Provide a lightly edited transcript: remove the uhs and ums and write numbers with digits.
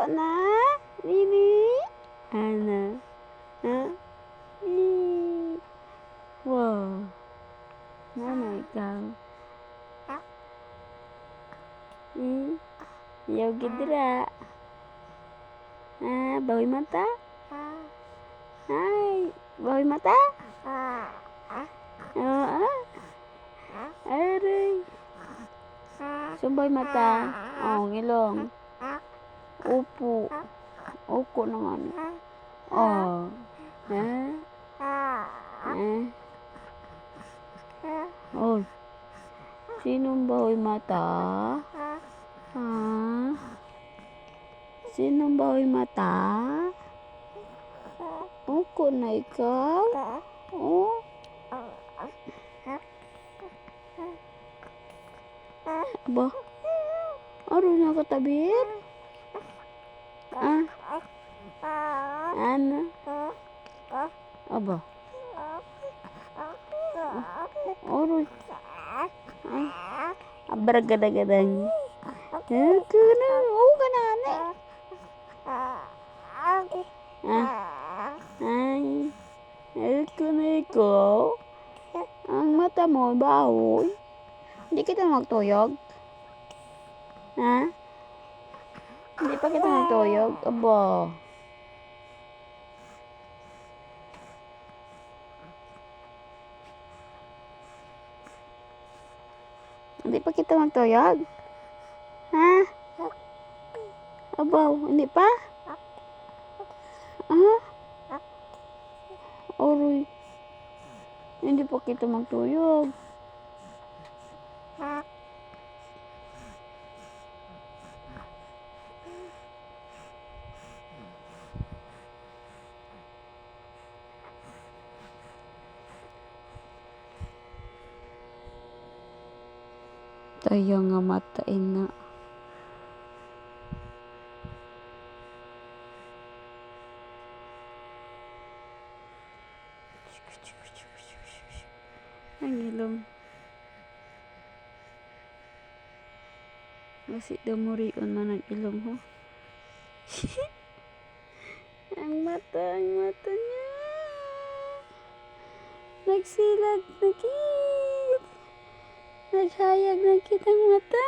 ko na? Lili? Ana? Ha? Wow. Mama, ikaw. Yaw gidra. Bawi mata? Ay, bawi mata? Oo. Aray. Sumbay mata. Oh, ngilong. Upo. Uko na nga. Oh. Oh. Sinong bawi mata? Ha? Sinong bawi mata? Uko na ikaw? Oh. Aba? Aron na katabir? Ano? Aba? Aron. Abragadagadang. Ito na. Oo ka na, ane. Ay. Ito na ikaw. Ang mata mo, bahoy. Hindi kita magtuyog? Ha? Hindi pa kita magtuyog? Aba. Hindi pa kita magtuyog? Ha? Aba, hindi pa? Aroy. Hindi pa kita magtuyog. Tayo nga matain nga. Ang ilong. Kasi dumurion man ang ilong ho. ang mata niya. Nagsilag na kit. Naghayag na kitang mata.